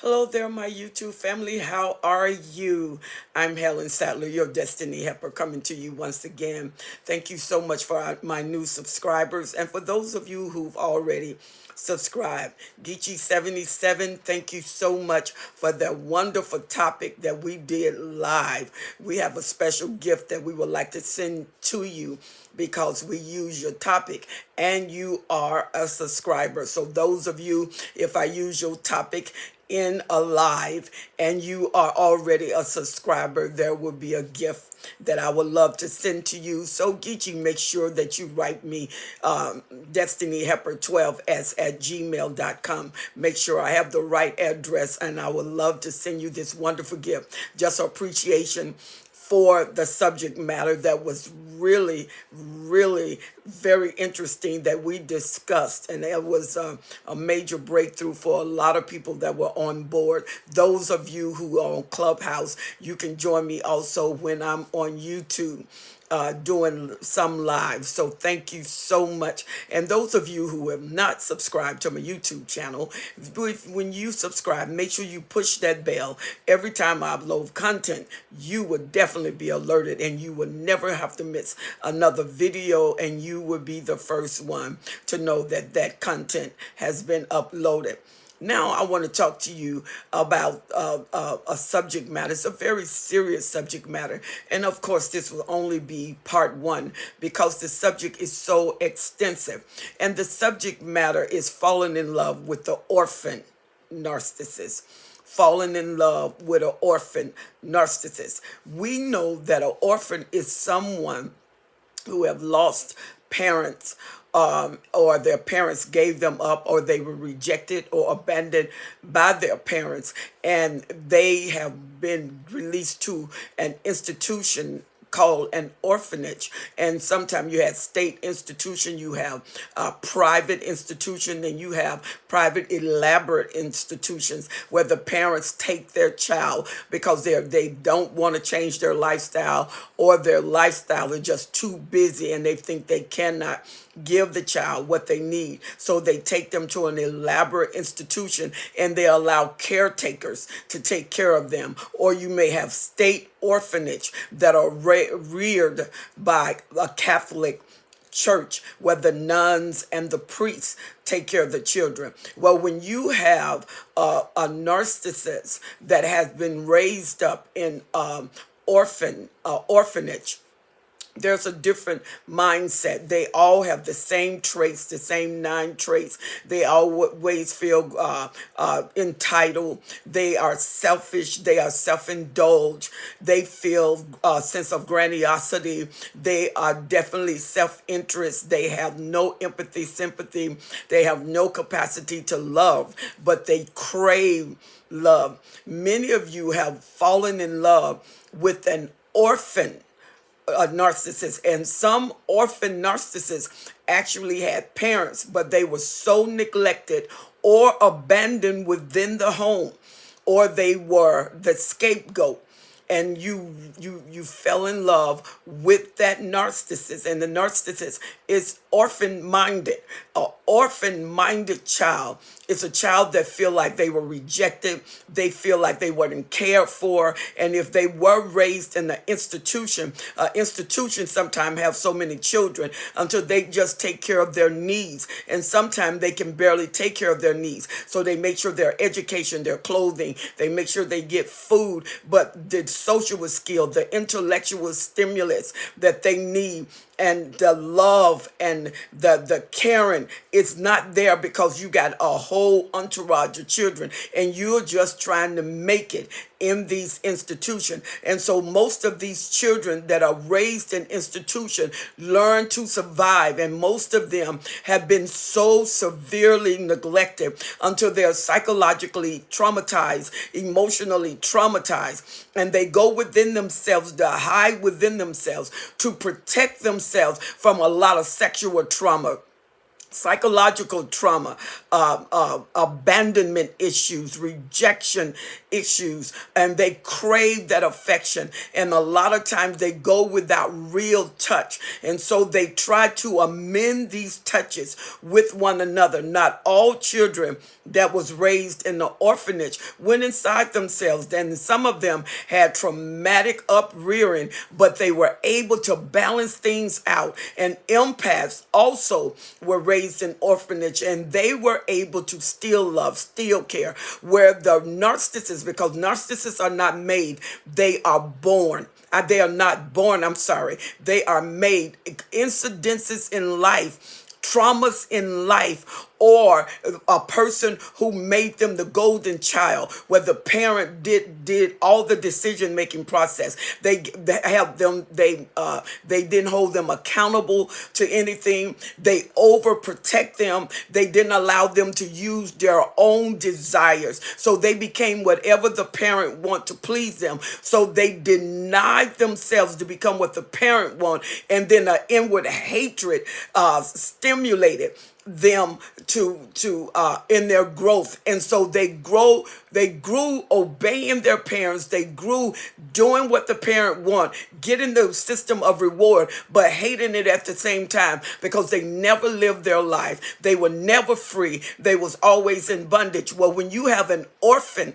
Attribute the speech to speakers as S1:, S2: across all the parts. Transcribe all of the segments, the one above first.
S1: Hello there, my YouTube family. How are you? I'm Helen Sattler, your Destiny Helper, coming to you once again. Thank you so much for my new subscribers. And for those of you who've already subscribed, Geechee77, thank you so much for that wonderful topic that we did live. We have a special gift that we would like to send to you because we use your topic and you are a subscriber. So those of you, if I use your topic in a live and you are already a subscriber, there will be a gift that I would love to send to you. So Geechee, make sure that you write me destinyhelper12s@gmail.com. Make sure I have the right address, and I would love to send you this wonderful gift. Just appreciation for the subject matter that was really very interesting that we discussed, and it was a major breakthrough for a lot of people that were on board. Those of you who are on Clubhouse, you can join me also when I'm on YouTube doing some live. So thank you so much. And those of you who have not subscribed to my YouTube channel, when you subscribe, make sure you push that bell. Every time I upload content, you will definitely be alerted, and you will never have to miss another video, and you will be the first one to know that that content has been uploaded. Now I want to talk to you about a subject matter. It's a very serious subject matter. And of course, this will only be part one because the subject is so extensive. And the subject matter is falling in love with the orphan narcissist. Falling in love with an orphan narcissist. We know that an orphan is someone who have lost parents, or their parents gave them up, or they were rejected or abandoned by their parents, and they have been released to an institution called an orphanage. And sometimes you have state institution, you have private institution, and you have private elaborate institutions where the parents take their child because they don't want to change their lifestyle, or their lifestyle is just too busy and they think they cannot give the child what they need. So they take them to an elaborate institution and they allow caretakers to take care of them. Or you may have state orphanage that are reared by a Catholic church where the nuns and the priests take care of the children. Well, when you have a narcissist that has been raised up in orphanage, there's a different mindset. They all have the same traits, the same 9 traits. They always feel entitled. They are selfish. They are self-indulged. They feel a sense of grandiosity. They are definitely self-interest. They have no empathy, sympathy. They have no capacity to love, but they crave love. Many of you have fallen in love with an orphan a narcissist, and some orphan narcissists actually had parents, but they were so neglected or abandoned within the home, or they were the scapegoat, and you fell in love with that narcissist, and the narcissist is orphan minded. An orphan minded child is a child that feel like they were rejected, they feel like they weren't cared for, and if they were raised in an institution, institutions sometimes have so many children until they just take care of their needs, and sometimes they can barely take care of their needs. So they make sure their education, their clothing, they make sure they get food, but the social skill, the intellectual stimulus that they need, and the love and the caring is not there because you got a whole entourage of children and you're just trying to make it in these institutions. And so most of these children that are raised in institution learn to survive, and most of them have been so severely neglected until they're psychologically traumatized, emotionally traumatized, and they go within themselves, to hide within themselves to protect themselves from a lot of sexual trauma. psychological trauma, abandonment issues, rejection issues, and they crave that affection. And a lot of times they go without real touch. And so they try to amend these touches with one another. Not all children that was raised in the orphanage went inside themselves. And some of them had traumatic uprearing, but they were able to balance things out. And empaths also were raised in orphanage, and they were able to still love, still care. Where the narcissists, because narcissists are not made, they are born. They are not born, I'm sorry. They are made. Incidences in life, traumas in life, or a person who made them the golden child, where the parent did all the decision making process. They have them. They didn't hold them accountable to anything. They overprotect them. They didn't allow them to use their own desires. So they became whatever the parent want to please them. So they denied themselves to become what the parent want, and then an inward hatred stimulated them to in their growth. And so they grew obeying their parents. They grew doing what the parent want, getting the system of reward, but hating it at the same time, because they never lived their life. They were never free. They was always in bondage. Well, when you have an orphan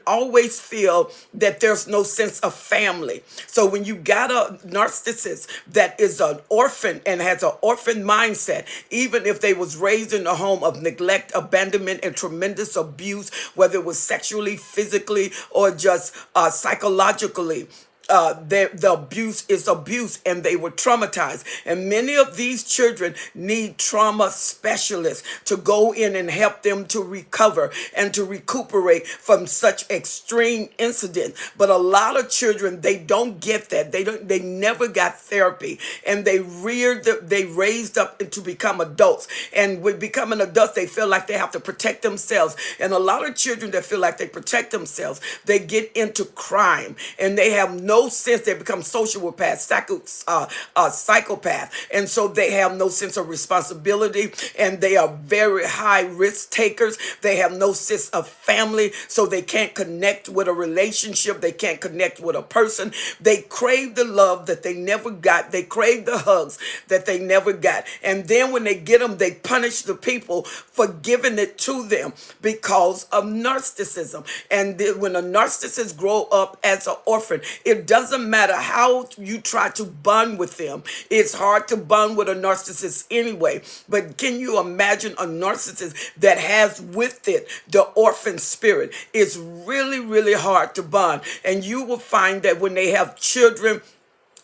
S1: always feel that there's no sense of family. So when you got a narcissist that is an orphan and has an orphan mindset, even if they was raised in a home of neglect, abandonment, and tremendous abuse, whether it was sexually, physically, or just psychologically, the abuse is abuse, and they were traumatized. And many of these children need trauma specialists to go in and help them to recover and to recuperate from such extreme incident. But a lot of children, they don't get that. They never got therapy, and they raised up to become adults. And with becoming adults, they feel like they have to protect themselves. And a lot of children that feel like they protect themselves, they get into crime, and they have no sense. They become sociopaths, psychopath, and so they have no sense of responsibility, and they are very high risk takers. They have no sense of family, so they can't connect with a relationship. They can't connect with a person. They crave the love that they never got. They crave the hugs that they never got, and then when they get them, they punish the people for giving it to them because of narcissism. And then when a narcissist grow up as an orphan, it doesn't matter how you try to bond with them. It's hard to bond with a narcissist anyway. But can you imagine a narcissist that has with it the orphan spirit? It's really, really hard to bond. And you will find that when they have children,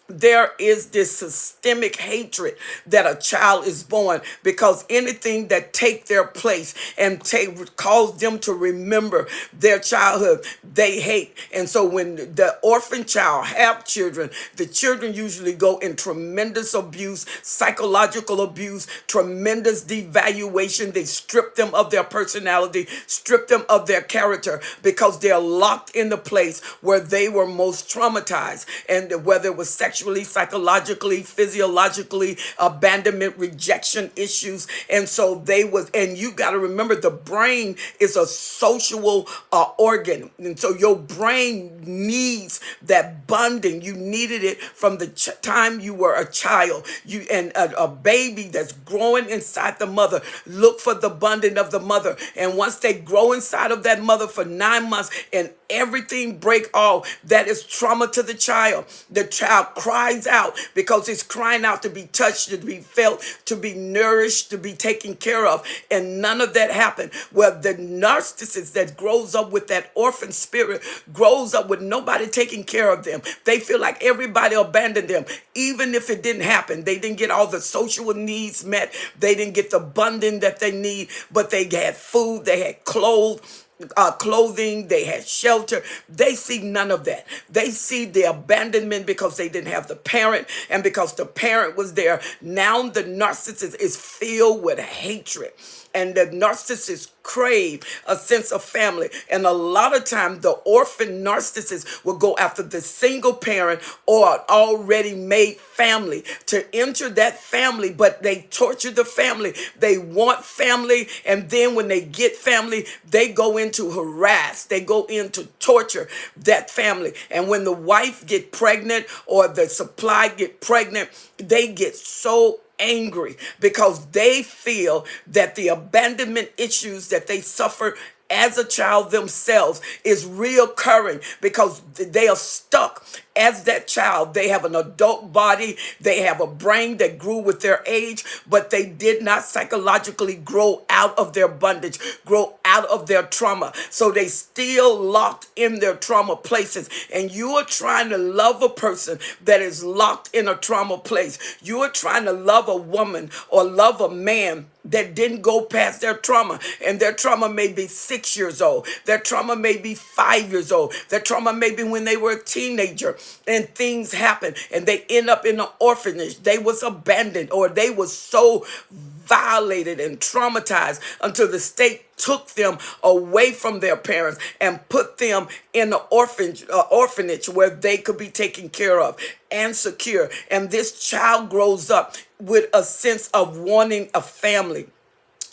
S1: there is this systemic hatred that a child is born, because anything that take their place and cause them to remember their childhood, they hate. And so when the orphan child have children, the children usually go in tremendous abuse, psychological abuse, tremendous devaluation. They strip them of their personality, strip them of their character, because they're locked in the place where they were most traumatized. And whether it was sexually, psychologically, physiologically, abandonment, rejection issues. And so and you got to remember, the brain is a social organ. And so your brain needs that bonding. You needed it from the time you were a child. And a baby that's growing inside the mother, look for the bonding of the mother. And once they grow inside of that mother for 9 months and everything break off, that is trauma to the child. The child cries out because it's crying out to be touched, to be felt, to be nourished, to be taken care of. And none of that happened. Well, the narcissist that grows up with that orphan spirit grows up with nobody taking care of them. They feel like everybody abandoned them. Even if it didn't happen, they didn't get all the social needs met. They didn't get the bonding that they need, but they had food, they had clothing, they had shelter. They see none of that. They see the abandonment because they didn't have the parent, and because the parent was there. Now the narcissist is filled with hatred. and the narcissist crave a sense of family. And a lot of times the orphan narcissist will go after the single parent or an already made family to enter that family, but they torture the family. They want family, and then when they get family, they go into harass, they go into torture that family. And when the wife get pregnant or the supply get pregnant, they get so angry because they feel that the abandonment issues that they suffer as a child themselves is reoccurring because they are stuck as that child. They have an adult body, they have a brain that grew with their age, but they did not psychologically grow out of their bondage, grow out of their trauma. So they still locked in their trauma places. And you are trying to love a person that is locked in a trauma place. You are trying to love a woman or love a man that didn't go past their trauma. And their trauma may be 6 years old. Their trauma may be 5 years old. Their trauma may be when they were a teenager and things happen and they end up in an orphanage. They was abandoned or they was so violated and traumatized until the state took them away from their parents and put them in an orphanage where they could be taken care of and secure. And this child grows up with a sense of wanting a family.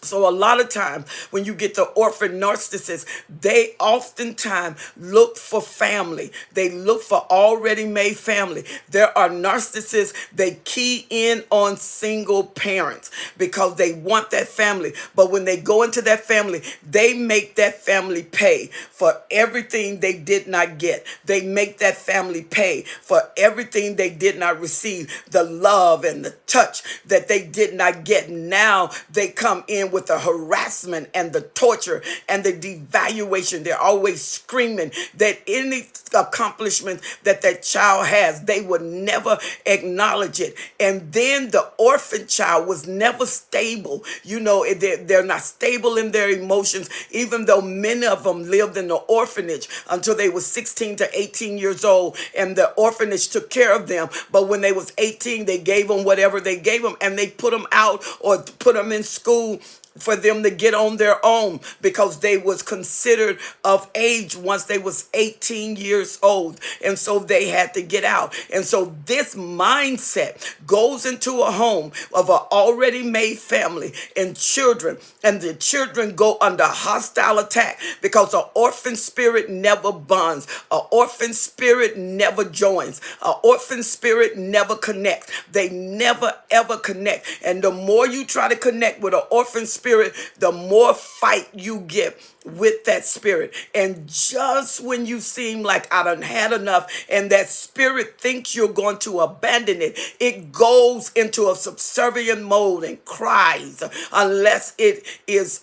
S1: So a lot of times when you get the orphan narcissist, they oftentimes look for family. They look for already made family. There are narcissists, they key in on single parents because they want that family. But when they go into that family, they make that family pay for everything they did not get. They make that family pay for everything they did not receive, the love and the touch that they did not get. Now they come in with the harassment and the torture and the devaluation. They're always screaming that any accomplishment that that child has, they would never acknowledge it. And then the orphan child was never stable. You know, they're not stable in their emotions, even though many of them lived in the orphanage until they were 16 to 18 years old, and the orphanage took care of them. But when they was 18, they gave them whatever they gave them, and they put them out or put them in school for them to get on their own because they was considered of age once they was 18 years old. And so they had to get out. And so this mindset goes into a home of an already made family and children, and the children go under hostile attack because an orphan spirit never bonds. An orphan spirit never joins. An orphan spirit never connects. They never ever connect. And the more you try to connect with an orphan spirit, the more fight you get with that spirit. And just when you seem like I done had enough and that spirit thinks you're going to abandon it, it goes into a subservient mode and cries unless it is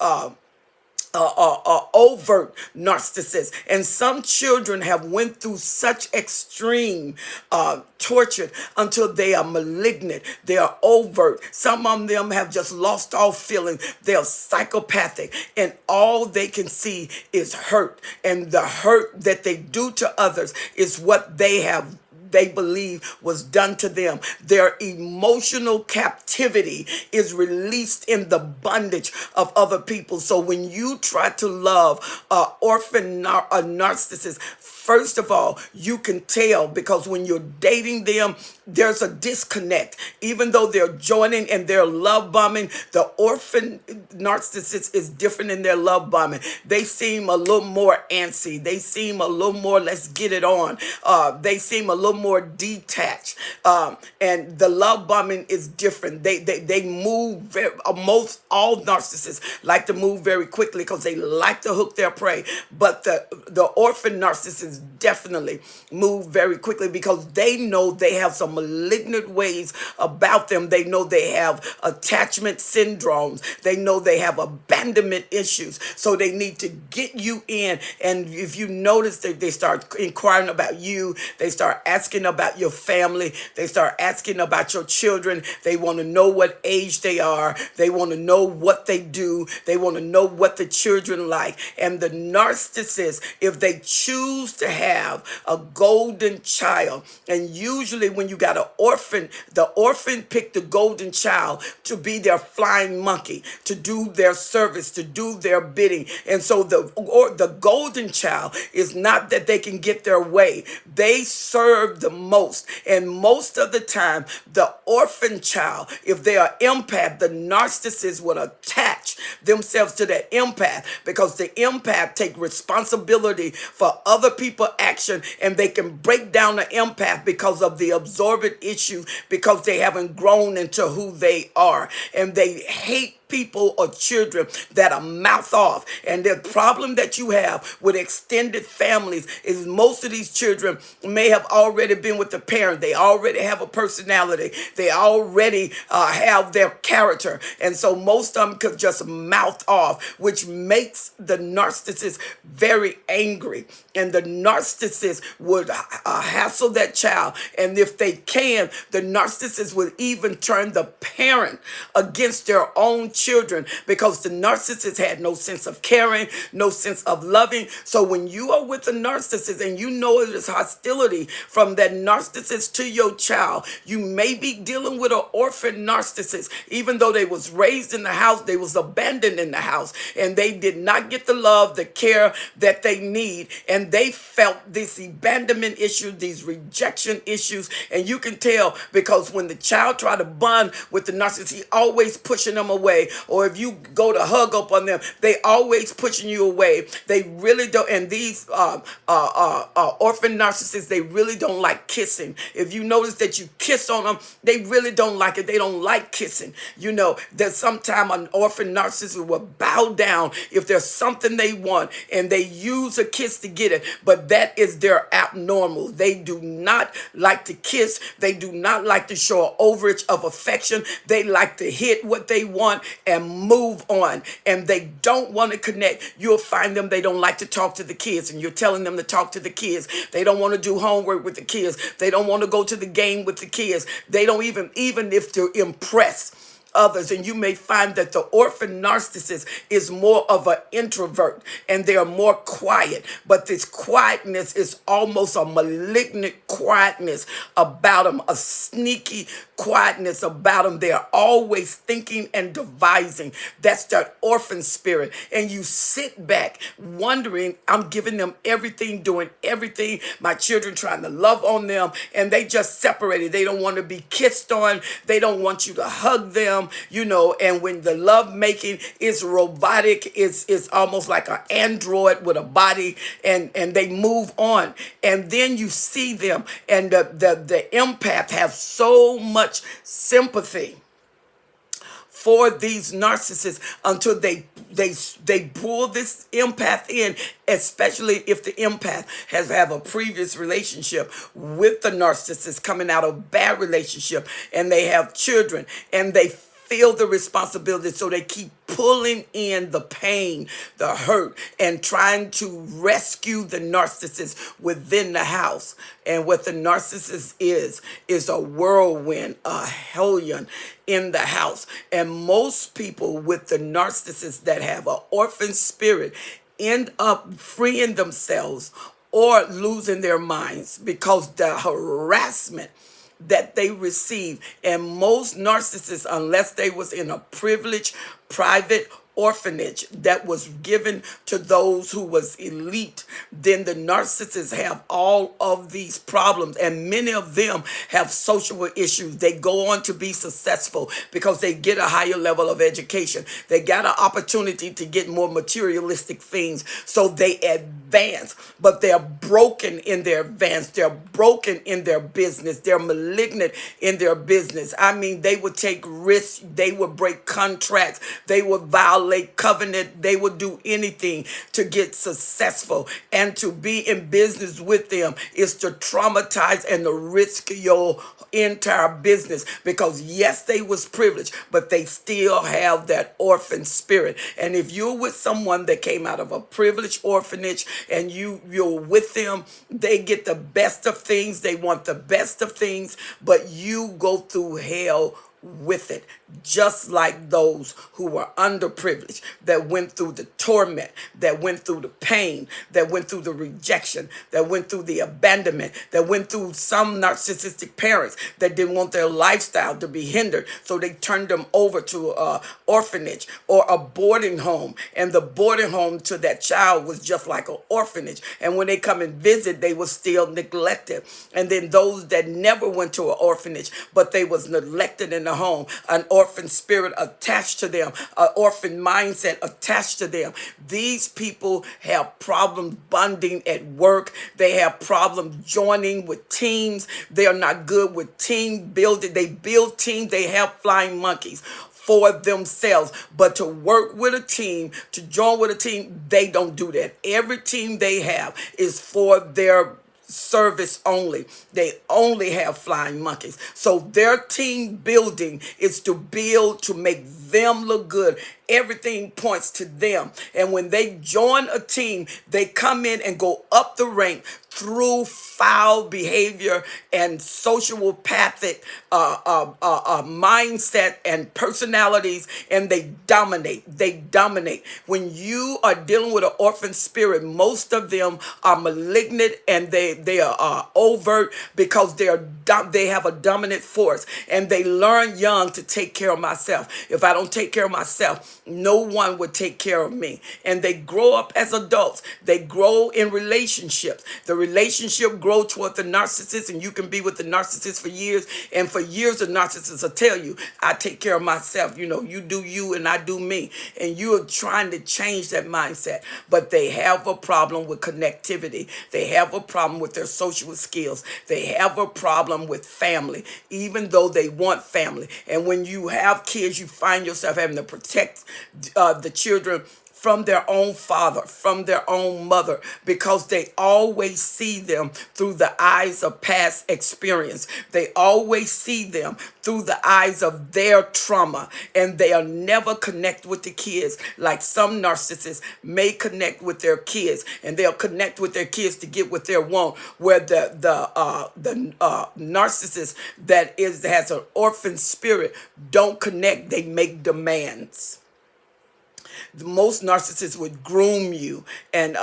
S1: overt narcissist. And some children have went through such extreme torture until they are malignant. They are overt. Some of them have just lost all feeling. They're psychopathic, and all they can see is hurt. And the hurt that they do to others is what they believe was done to them. Their emotional captivity is released in the bondage of other people. So when you try to love a narcissist, first of all, you can tell because when you're dating them, there's a disconnect. Even though they're joining and they're love bombing, the orphan narcissist is different in their love bombing. They seem a little more antsy. They seem a little more, let's get it on. They seem a little more detached. And the love bombing is different. They move most all narcissists like to move very quickly because they like to hook their prey. But the orphan narcissists definitely move very quickly because they know they have some malignant ways about them. They know they have attachment syndromes. They know they have abandonment issues. So they need to get you in. And if you notice that they start inquiring about you, they start asking asking about your family. They start asking about your children. They want to know what age they are. They want to know what they do. They want to know what the children like. And the narcissist, if they choose to have a golden child, and usually when you got an orphan, the orphan picked the golden child to be their flying monkey, to do their service, to do their bidding. And so the golden child is not that they can get their way. They serve the most. And most of the time, the orphan child, if they are empath, the narcissist would attach themselves to the empath, because the empath take responsibility for other people's action, and they can break down the empath because of the absorbent issue, because they haven't grown into who they are, and they hate people or children that are mouth off. And the problem that you have with extended families is most of these children may have already been with the parent. They already have a personality. They already have their character. And so most of them could just mouth off, which makes the narcissist very angry. And the narcissist would hassle that child. And if they can, the narcissist would even turn the parent against their own children, because the narcissist had no sense of caring, no sense of loving. So when you are with a narcissist and you know there's hostility from that narcissist to your child, you may be dealing with an orphan narcissist. Even though they was raised in the house, they was abandoned in the house, and they did not get the love, the care that they need, and they felt this abandonment issue, these rejection issues. And you can tell, because when the child try to bond with the narcissist, he always pushing them away. Or if you go to hug up on them, they always pushing you away. They really don't. And these orphan narcissists, they really don't like kissing. If you notice that you kiss on them, they really don't like it. They don't like kissing. You know, that sometimes an orphan narcissist will bow down if there's something they want, and they use a kiss to get it. But that is their abnormal. They do not like to kiss. They do not like to show an overage of affection. They like to hit what they want and move on, and they don't want to connect. You'll find them, they don't like to talk to the kids, and you're telling them to talk to the kids. They don't want to do homework with the kids. They don't want to go to the game with the kids. They don't even if they're impressed others. And you may find that the orphan narcissist is more of an introvert, and they are more quiet. But this quietness is almost a malignant quietness about them, a sneaky quietness about them. They are always thinking and devising. That's that orphan spirit. And you sit back wondering, I'm giving them everything, doing everything, my children trying to love on them, and they just separated. They don't want to be kissed on. They don't want you to hug them, you know. And when the love making is robotic, it's almost like an android with a body, and they move on. And then you see them, and the empath have so much sympathy for these narcissists until they pull this empath in, especially if the empath has have a previous relationship with the narcissist, coming out of a bad relationship, and they have children, and they feel the responsibility, so they keep pulling in the pain, the hurt, and trying to rescue the narcissist within the house. And what the narcissist is a whirlwind, a hellion in the house. And most people with the narcissist that have an orphan spirit end up freeing themselves or losing their minds because the harassment that they receive. And most narcissists, unless they was in a privileged private orphanage that was given to those who was elite, then the narcissists have all of these problems, and many of them have social issues. They go on to be successful because they get a higher level of education. They got an opportunity to get more materialistic things, so they advance, but they're broken in their advance. They're broken in their business. They're malignant in their business. I mean, they would take risks. They would break contracts. They would violate violate covenant. They will do anything to get successful. And to be in business with them is to traumatize and to risk your entire business, because yes, they was privileged, but they still have that orphan spirit. And if you're with someone that came out of a privileged orphanage and you're with them, they get the best of things, they want the best of things, but you go through hell with it, just like those who were underprivileged, that went through the torment, that went through the pain, that went through the rejection, that went through the abandonment, that went through some narcissistic parents that didn't want their lifestyle to be hindered, so they turned them over to a orphanage or a boarding home, and the boarding home to that child was just like an orphanage, and when they come and visit, they were still neglected. And then those that never went to an orphanage, but they was neglected in the home, an orphan spirit attached to them, an orphan mindset attached to them. These people have problems bonding at work. They have problems joining with teams. They are not good with team building. They build teams. They have flying monkeys for themselves, but to work with a team, to join with a team, they don't do that. Every team they have is for their service only. They only have flying monkeys. So their team building is to build to make them look good. Everything points to them. And when they join a team, they come in and go up the rank through foul behavior and sociopathic mindset and personalities, and they dominate. They dominate. When you are dealing with an orphan spirit, most of them are malignant, and they are overt, because they have a dominant force, and they learn young to take care of myself. If I don't take care of myself, no one would take care of me. And they grow up as adults. They grow in relationships. The relationship grow toward the narcissist, and you can be with the narcissist for years, and for years the narcissist will tell you, I take care of myself, you do you and I do me, and you are trying to change that mindset. But they have a problem with connectivity. They have a problem with their social skills. They have a problem with family, even though they want family. And when you have kids, you find yourself having to protect the children from their own father, from their own mother, because they always see them through the eyes of past experience. They always see them through the eyes of their trauma, and they'll never connect with the kids like some narcissists may connect with their kids, and they'll connect with their kids to get what they want, where the narcissist that has an orphan spirit don't connect. They make demands. Most narcissists would groom you and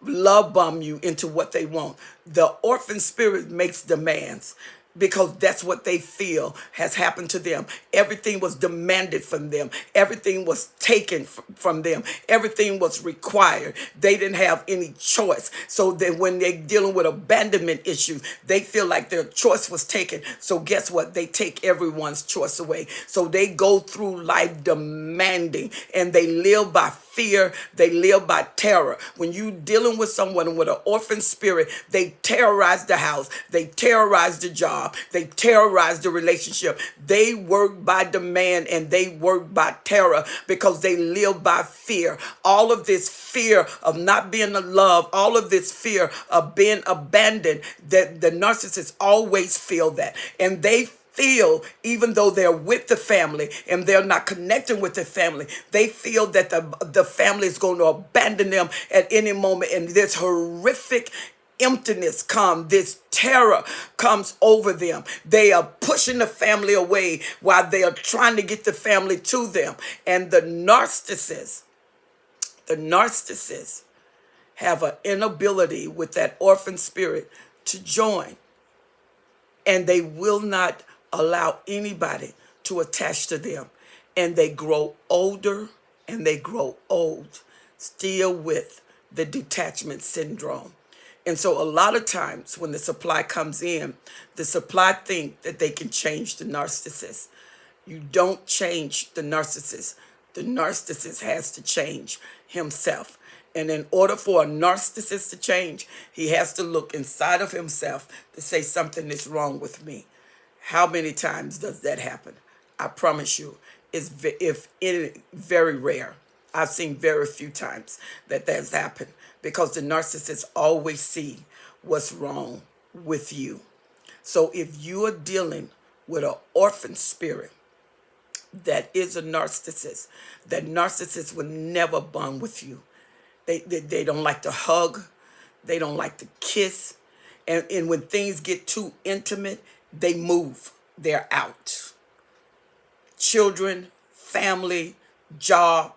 S1: love bomb you into what they want. The orphan spirit makes demands, because that's what they feel has happened to them. Everything was demanded from them. Everything was taken from them. Everything was required. They didn't have any choice. So that when they're dealing with abandonment issues, they feel like their choice was taken. So guess what? They take everyone's choice away. So they go through life demanding, and they live by fear. They live by terror. When you dealing with someone with an orphan spirit, they terrorize the house. They terrorize the job. They terrorize the relationship. They work by demand, and they work by terror, because they live by fear. All of this fear of not being loved, all of this fear of being abandoned, that the narcissists always feel that. And they feel, even though they're with the family and they're not connecting with the family, they feel that the family is going to abandon them at any moment. And this horrific emptiness comes, this terror comes over them. They are pushing the family away while they are trying to get the family to them. And the narcissists have an inability with that orphan spirit to join. And they will not allow anybody to attach to them. And they grow older and they grow old, still with the detachment syndrome. And so a lot of times when the supply comes in, the supply think that they can change the narcissist. You don't change the narcissist. The narcissist has to change himself. And in order for a narcissist to change, he has to look inside of himself to say something is wrong with me. How many times does that happen? I promise you, it's very rare. I've seen very few times that that's happened because the narcissist always see what's wrong with you. So if you are dealing with an orphan spirit that is a narcissist, that narcissist will never bond with you. They don't like to hug. They don't like to kiss. And when things get too intimate, they move. They're out. Children, family, job,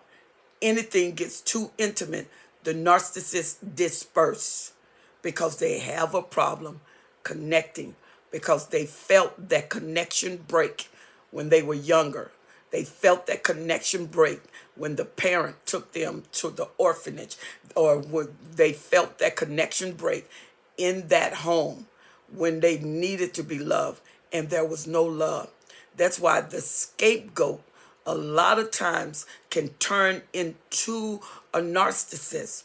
S1: anything gets too intimate, the narcissists disperse because they have a problem connecting, because they felt that connection break when they were younger. They felt that connection break when the parent took them to the orphanage, or when they felt that connection break in that home when they needed to be loved and there was no love. That's why the scapegoat a lot of times can turn into a narcissist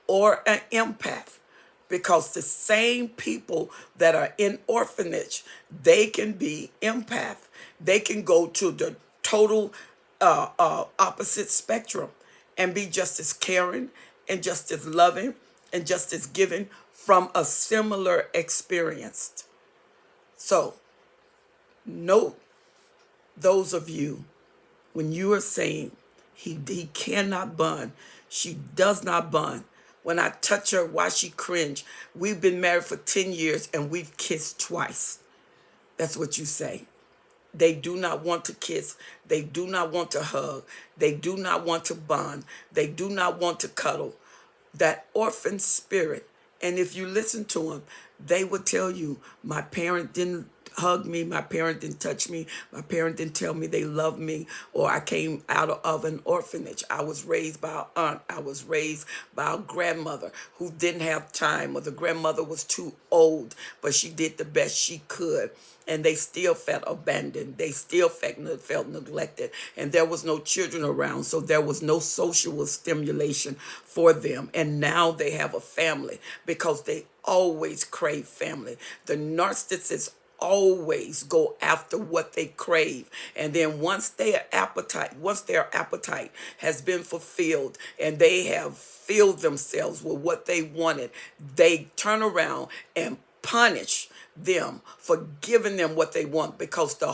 S1: or an empath, because the same people that are in orphanage, they can be empath. They can go to the total opposite spectrum and be just as caring and just as loving and just as giving from a similar experience. So note, those of you, when you are saying he cannot bond, she does not bond. When I touch her, why she cringe? We've been married for 10 years and we've kissed twice. That's what you say. They do not want to kiss. They do not want to hug. They do not want to bond. They do not want to cuddle. That orphan spirit. And if you listen to them, they would tell you, my parent didn't hug me, my parent didn't touch me, my parent didn't tell me they loved me, or I came out of an orphanage. I was raised by an aunt. I was raised by a grandmother who didn't have time, or the grandmother was too old, but she did the best she could. And they still felt abandoned. They still felt neglected. And there was no children around, so there was no social stimulation for them. And now they have a family because they always crave family. The narcissists always go after what they crave, and then once their appetite has been fulfilled and they have filled themselves with what they wanted, they turn around and punish them for giving them what they want, because that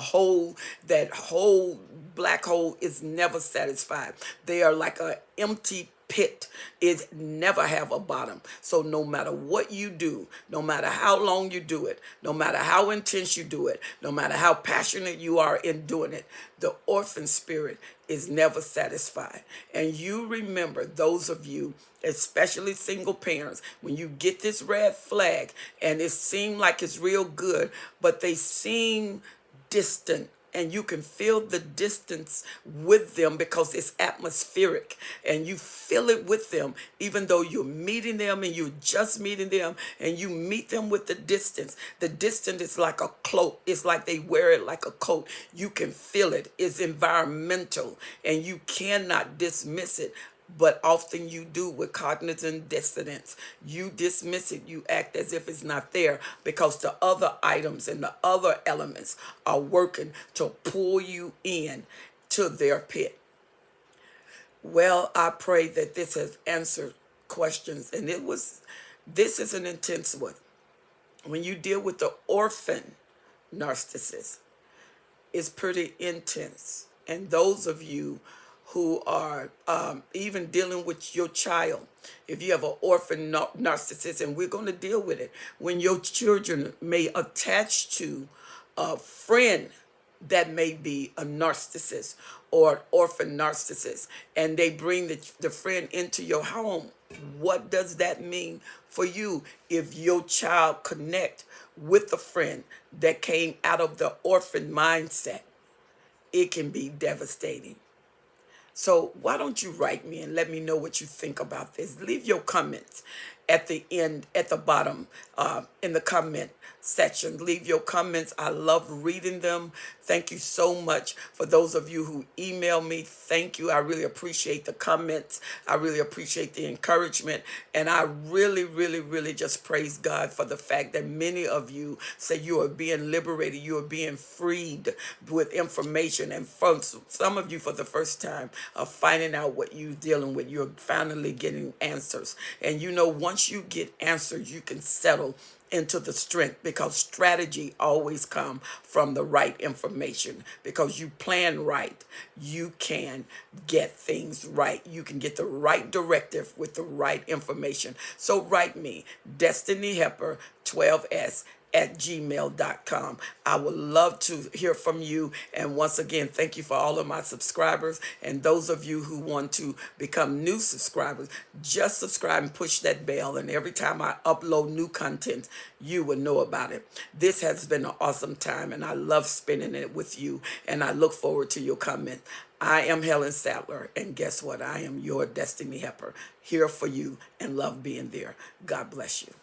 S1: whole black hole is never satisfied. They are like an empty pit. It never have a bottom. So no matter what you do, no matter how long you do it, no matter how intense you do it, no matter how passionate you are in doing it, the orphan spirit is never satisfied. And you remember, those of you, especially single parents, when you get this red flag and it seems like it's real good, but they seem distant, and you can feel the distance with them because it's atmospheric, and you feel it with them, even though you're meeting them and you're just meeting them, and you meet them with the distance. The distance is like a cloak. It's like they wear it like a coat. You can feel it. It's environmental, and you cannot dismiss it. But often you do with cognitive dissonance. You dismiss it. You act as if it's not there because the other items and the other elements are working to pull you in to their pit. Well, I pray that this has answered questions. And this is an intense one. When you deal with the orphan narcissist, it's pretty intense. And those of you who are even dealing with your child, if you have an orphan narcissist, and we're going to deal with it, when your children may attach to a friend that may be a narcissist or an orphan narcissist, and they bring the friend into your home, what does that mean for you if your child connect with a friend that came out of the orphan mindset? It can be devastating. So why don't you write me and let me know what you think about this? Leave your comments. at the end, at the bottom, in the comment section. Leave your comments. I love reading them. Thank you so much for those of you who email me. Thank you. I really appreciate the comments. I really appreciate the encouragement. And I really, really, really just praise God for the fact that many of you say you are being liberated. You are being freed with information. And from some of you, for the first time, are finding out what you're dealing with. You're finally getting answers. And you know, once you get answers, you can settle into the strength, because strategy always come from the right information. Because you plan right, you can get things right. You can get the right directive with the right information. So write me, Destiny Helper 12s at gmail.com. I would love to hear from you. And once again, thank you for all of my subscribers. And those of you who want to become new subscribers, just subscribe and push that bell. And every time I upload new content, you will know about it. This has been an awesome time, and I love spending it with you. And I look forward to your comment. I am Helen Sadler, and guess what? I am your Destiny Helper, here for you and love being there. God bless you.